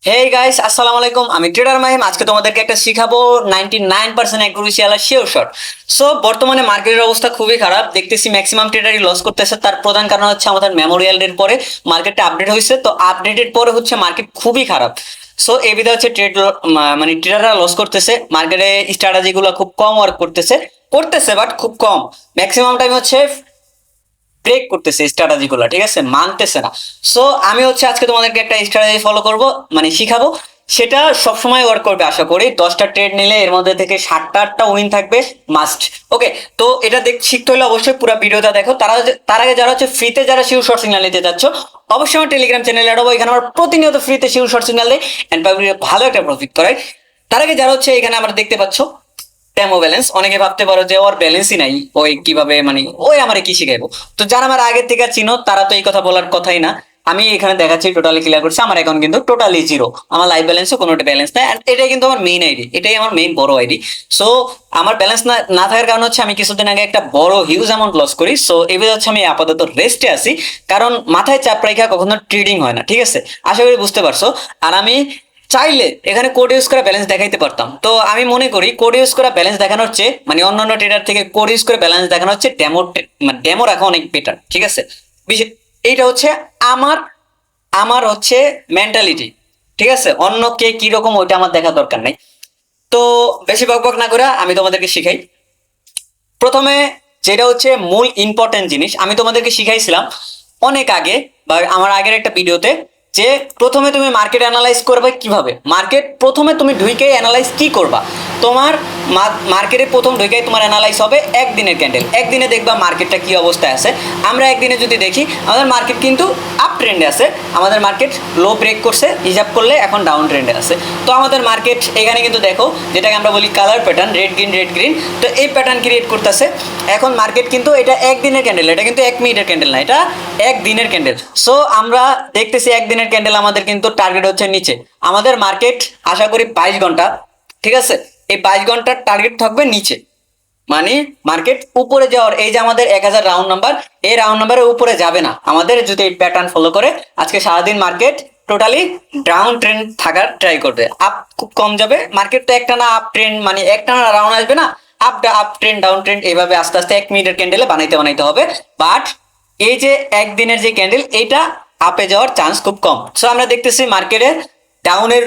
Hey guys, আসসালামু আলাইকুম। আমি ট্রেডার মাহিম। আজকে তোমাদেরকে একটা শিখাবো 99% অ্যাকুরেসি ওয়ালা শিওর শট। সো বর্তমানে মার্কেটের অবস্থা খুবই খারাপ, দেখতেছি ম্যাক্সিমাম ট্রেডারই লস করতেছে। তার প্রধান কারণ হচ্ছে আমাদের মেমোরিয়াল ডের পরে মার্কেটটা আপডেট হয়েছে, তো আপডেটের পরে হচ্ছে মার্কেট খুবই খারাপ। সো এই বিধা হচ্ছে মানে ট্রেডাররা লস করতেছে, মার্কেটে স্ট্র্যাটেজি গুলো খুব কম ওয়ার্ক করতেছে করতেছে বাট খুব কম। ম্যাক্সিমাম টাইম হচ্ছে ব্রেক করতেছে স্ট্র্যাটেজি গুলো, ঠিক আছে, মানতেছে না। সো আমি হচ্ছে আজকে তোমাদেরকে একটা স্ট্র্যাটেজি ফলো করব, মানে শিখাবো। সেটা সবসময় ওয়ার্ক করবে আশা করি। 10টা ট্রেড নিলে এর মধ্যে থেকে 7টা 8টা উইন থাকবে মাস্ট। ওকে, তো এটা শিখতে হলে অবশ্যই পুরো ভিডিওটা দেখো। তার আগে যারা হচ্ছে ফ্রিতে যারা শিওর শর্ট সিগন্যাল নিতে যাচ্ছ, অবশ্যই আমার টেলিগ্রাম চ্যানেলে অ্যাড হবো। এখানে আমার প্রতিনিয়ত ফ্রিতে শিওর শর্ট সিগন্যাল দেয় এন্ড ভালো একটা প্রফিট করায়। তার আগে যারা হচ্ছে এখানে আমরা দেখতে পাচ্ছ টেমো ব্যালেন্স, অনেকে ভাবতে পারো যে ওর ব্যালেন্সই নাই, ওই কিভাবে মানে ওই আমারে কি শিখাইবো। তো যারা আমার আগের থেকে চিনো তারা তো এই কথা বলার কথাই না। আমি এখানে দেখাচ্ছি টোটালি ক্লিয়ার করছি, আমার অ্যাকাউন্ট কিন্তু টোটালি জিরো, আমার লাইভ ব্যালেন্সও কোনো ব্যালেন্স নাই। And এটাই কিন্তু আমার মেইন আইডি, এটাই আমার মেইন বড় আইডি। সো আমার ব্যালেন্স না না থাকার কারণ হচ্ছে আমি কিছুদিন আগে একটা বড় হিউজ অ্যামাউন্ট লস করি। সো এবার হচ্ছে আমি আপাতত রেস্টে আছি, কারণ মাথায় চাপ রেখা কখনো ট্রেডিং হয় না, ঠিক আছে, আশা করি বুঝতে পারছো। আর আমি চাইলে এখানে কোড ইউজ করে ব্যালেন্স দেখাইতে পারতাম। তো আমি মনে করি কোড ইউজ করে ব্যালেন্স দেখানোর চেয়ে, মানে অন্যান্য ট্রেডার থেকে কোড ইউজ করে ব্যালেন্স দেখানো হচ্ছে ডেমো, মানে ডেমো রাখা অনেক বেটার, ঠিক আছে। এইটা হচ্ছে আমার আমার হচ্ছে মেন্টালিটি, ঠিক আছে। অন্য কে কিরকম ওইটা আমার দেখা দরকার নাই। তো বেশি বকবক না করে আমি তোমাদেরকে শিখাই। প্রথমে যেটা হচ্ছে মূল ইম্পর্টেন্ট জিনিস আমি তোমাদেরকে শিখাইছিলাম অনেক আগে, বা আমার আগের একটা ভিডিওতে, যে প্রথমে তুমি মার্কেট অ্যানালাইজ করবে কিভাবে। মার্কেট প্রথমে তুমি ঢুকে অ্যানালাইজ কি করবা, তোমার মার্কেটে প্রথম ঢুকে তোমার অ্যানালাইজ হবে একদিনের ক্যান্ডেল। একদিনে দেখবা মার্কেটটা কি অবস্থায় আছে। আমরা একদিনে যদি দেখি আমাদের মার্কেট কিন্তু আপ ট্রেন্ডে আছে, আমাদের মার্কেট লো ব্রেক করছে, হিসাব করলে এখন ডাউন ট্রেন্ডে আছে। তো আমাদের মার্কেট এখানে কিন্তু দেখো, যেটাকে আমরা বলি colour pattern, red green red green, তো এই প্যাটার্ন ক্রিয়েট করতেছে। এখন মার্কেট কিন্তু এটা একদিনের ক্যান্ডেল, এটা কিন্তু 1 মিনিটের ক্যান্ডেল না, এটা একদিনের ক্যান্ডেল। সো আমরা দেখতেছি একদিনের ক্যান্ডেল আমাদের কিন্তু টার্গেট হচ্ছে নিচে। আমাদের মার্কেট আশা করি 22 ঘন্টা, ঠিক আছে, এই 22 ঘন্টার টার্গেট থাকবে নিচে। মানে মার্কেট উপরে যাওয়ার, এই যে আমাদের 1000 রাউন্ড নাম্বার, এই রাউন্ড নাম্বারের উপরে যাবে না আমাদের যদি এই প্যাটার্ন ফলো করে। আজকে সারাদিন মার্কেট টোটালি ডাউন ট্রেন্ড থাকার ট্রাই করবে, আপ খুব কম যাবে। মার্কেট তো একটা না আপ ট্রেন্ড, মানে একটা না রাউন্ড আসবে না, up up trend down trend এইভাবে আস্তে আস্তে 1 মিনিটের ক্যান্ডেলে বানাইতে বানাইতে হবে। বাট এই যে একদিনের যে ক্যান্ডেল, এইটা আপে যাওয়ার চান্স খুব কম। সো আমরা দেখতেছি মার্কেটের ডাউনের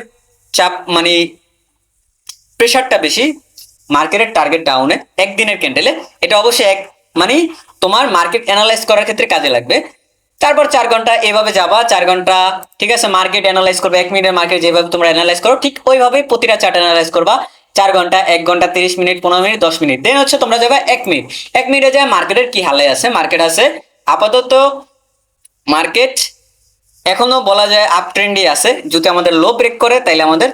চাপ, মানে প্রেশারটা বেশি। মার্কেটের টার্গেট ডাউনে একদিনের ক্যান্ডেলে, এটা অবশ্যই মানে তোমার মার্কেট অ্যানালাইজ করার ক্ষেত্রে কাজে লাগবে। তারপর 4 ঘন্টা এভাবে যাবা, 4 ঘন্টা, ঠিক আছে, মার্কেট অ্যানালাইজ করবে। 1 মিনিটের মার্কেট যেভাবে তোমরা অ্যানালাইজ করো ঠিক ওইভাবে প্রতিটা চার্ট অ্যানালাইজ করবা। 4 ঘন্টা, 1 ঘন্টা, 30 মিনিট, 15 মিনিট, 10 মিনিট, দেন হচ্ছে তোমরা যাবে 1 মিনিট। 1 মিনিটে যায় মার্কেটের কি হালে আছে। মার্কেট আছে আপাতত, মার্কেট এখনো বলা যায় আপ ট্রেন্ডই আছে। যদি আমাদের লো ব্রেক করে তাইলে আমাদের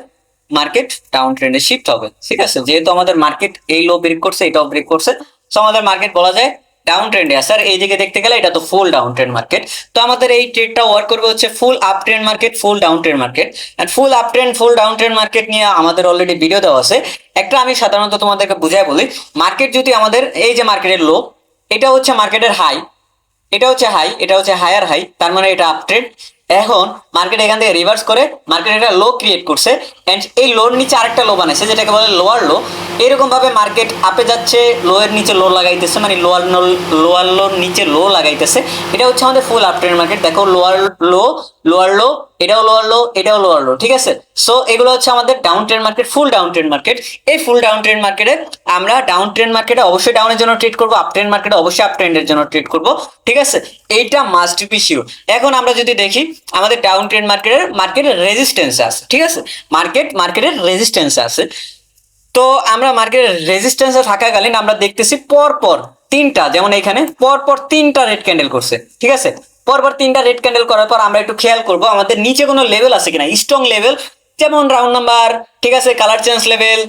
মার্কেট ডাউন ট্রেন্ডে শিফট হবে, ঠিক আছে। যেহেতু আমাদের মার্কেট এই লো ব্রেক করছে, এটাও ব্রেক করছে, তো আমাদের মার্কেট বলা যায় ডাউন ট্রেন্ডে আছে। আর এই দিকে দেখতে গেলে এটা তো ফুল ডাউন ট্রেন্ড মার্কেট। তো আমাদের এই ট্রেডটা ওয়ার্ক করবে হচ্ছে full up trend market, full down trend market. And full up trend full down trend market নিয়ে আমাদের অলরেডি ভিডিও দেওয়া আছে একটা। আমি সাধারণত তোমাদেরকে বুঝাই বলি, মার্কেট যদি আমাদের এই যে মার্কেটের লো, এটা হচ্ছে মার্কেটের হাই, এটা হচ্ছে হাই, এটা হচ্ছে হায়ার হাই, তার মানে এটা আপ ট্রেন্ড। এখন মার্কেট এখান থেকে রিভার্স করে মার্কেট একটা লো ক্রিয়েট করছে, এন্ড এই লোর নিচে আরেকটা লো বানাইছে, যেটাকে বলে লোয়ার লো। এরকম ভাবে মার্কেট আপে যাচ্ছে, লো এর নিচে লো লাগাইতেছে, মানে লোয়ার লোর নিচে লো লাগাইতেছে। এটা হচ্ছে আমাদের ফুল আপ ট্রেন্ড মার্কেট। দেখো লোয়ার লো, লোয়ার লো, এটাও লোয়ার লো, এটাও লোয়ার লো, ঠিক আছে। সো এগুলো হচ্ছে আমাদের down trend market, full down trend market. এই ফুল ডাউন ট্রেন্ড মার্কেটে আমরা ডাউন ট্রেন্ড মার্কেটে অবশ্যই ডাউনের জন্য ট্রেড করবো, আপ ট্রেন্ড মার্কেটে অবশ্যই আপ ট্রেন্ডের জন্য ট্রেড করবো, ঠিক আছে। এইটা মাস্ট বি শিওর। এখন আমরা যদি দেখি আমাদের ডাউন ট্রেন্ড মার্কেটের রেজিস্ট্যান্স আছে, ঠিক আছে, মার্কেটের রেজিস্ট্যান্স আছে। তো আমরা মার্কেটের রেজিস্ট্যান্সে থাকাকালীন আমরা দেখতেছি পরপর তিনটা, যেমন এখানে পরপর 3টা রেড ক্যান্ডেল করছে, ঠিক আছে। পরপর 3টা রেড ক্যান্ডেল করার পর আমরা একটু খেয়াল করব আমাদের নিচে কোনো লেভেল আছে কিনা, স্ট্রং লেভেল, যেমন রাউন্ড নাম্বার, ঠিক আছে, কালার চেঞ্জ লেভেল,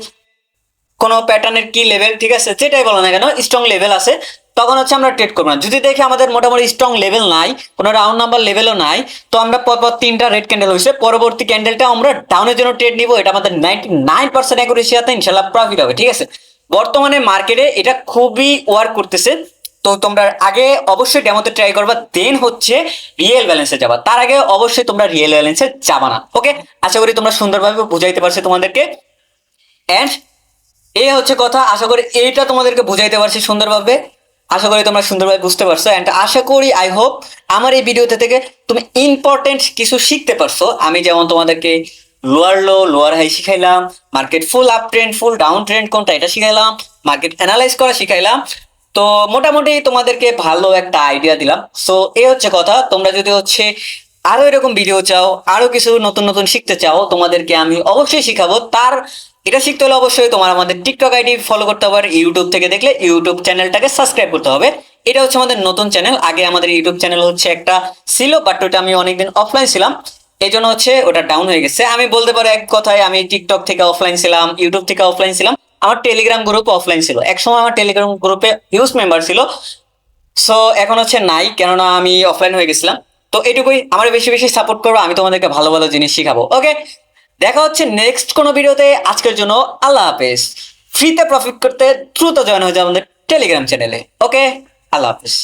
কোনো প্যাটার্নের কি লেভেল, ঠিক আছে, যেটাই বলো না কেন স্ট্রং লেভেল আছে, তখন হচ্ছে আমরা ট্রেড করবো না। যদি দেখি আমাদের মোটামুটি স্ট্রং লেভেল নাই, কোনো রাউন্ড নাম্বার লেভেলও নাই, তো আমরা পরপর 3টা রেড ক্যান্ডেল হয়েছে, পরবর্তী ক্যান্ডেলটা আমরা ডাউনের জন্য ট্রেড নিব। এটা আমাদের 99% অ্যাকুরেসিতে ইনশাল্লাহ প্রফিট হবে, ঠিক আছে। বর্তমানে মার্কেটে এটা খুবই ওয়ার্ক করতেছে। তো তোমরা আগে অবশ্যই ডেমোতে ট্রাই করবা, দেন হচ্ছে রিয়েল ব্যালেন্সে যাবা। তার আগে অবশ্যই তোমরা রিয়েল ব্যালেন্সে যাবা না। ওকে, আশা করি তোমরা সুন্দরভাবে বুঝাইতে পারছি তোমাদেরকে। এন্ড এই হচ্ছে কথা, আশা করি এইটা তোমাদেরকে বুঝাইতে পারছি সুন্দরভাবে। আশা করি তোমরা সুন্দরভাবে বুঝতে পারছো। এন্ড আশা করি আই হোপ আমার এই ভিডিওতে থেকে তুমি ইম্পর্টেন্ট কিছু শিখতে পারছো। আমি যেমন তোমাদেরকে লোয়ার লো লোয়ার হাই শিখাইলাম, market full up trend full down trend কোনটা এটা শিখাইলাম, মার্কেট অ্যানালাইজ করা শিখাইলাম। তো মোটামুটি তোমাদেরকে ভালো একটা আইডিয়া দিলাম। সো এই হচ্ছে কথা, তোমরা যদি হচ্ছে আরো এরকম ভিডিও চাও, আরো কিছু নতুন নতুন শিখতে চাও, তোমাদেরকে আমি অবশ্যই শিখাবো। তার এটা শিখতে হলে অবশ্যই তোমার আমাদের টিকটক আইডি ফলো করতে হবে, ইউটিউব থেকে দেখলে ইউটিউব চ্যানেলটাকে সাবস্ক্রাইব করতে হবে। এটা হচ্ছে আমাদের নতুন চ্যানেল। আগে আমাদের ইউটিউব চ্যানেল হচ্ছে একটা ছিল, বাট ওটা আমি অনেকদিন অফলাইন ছিলাম, এই জন্য হচ্ছে ওটা ডাউন হয়ে গেছে। আমি বলতে পারো এক কথায় আমি টিকটক থেকে অফলাইন ছিলাম, ইউটিউব থেকে অফলাইন ছিলাম, আমার টেলিগ্রাম গ্রুপ অফলাইন ছিল। একসময় আমার টেলিগ্রাম গ্রুপে হিউজ মেম্বার ছিল। সো এখন হচ্ছে নাই, কেননা আমি অফলাইন হয়ে গেছিলাম। তো এটুকুই, আমার বেশি বেশি সাপোর্ট করবো, আমি তোমাদেরকে ভালো ভালো জিনিস শিখাবো। ওকে, দেখা হচ্ছে নেক্সট কোনো ভিডিওতে। আজকের জন্য আল্লাহ হাফেজ। ফ্রিতে প্রফিট করতে দ্রুত জয়েন হয়ে যাও আমাদের টেলিগ্রাম চ্যানেলে। ওকে, আল্লাহ হাফেজ।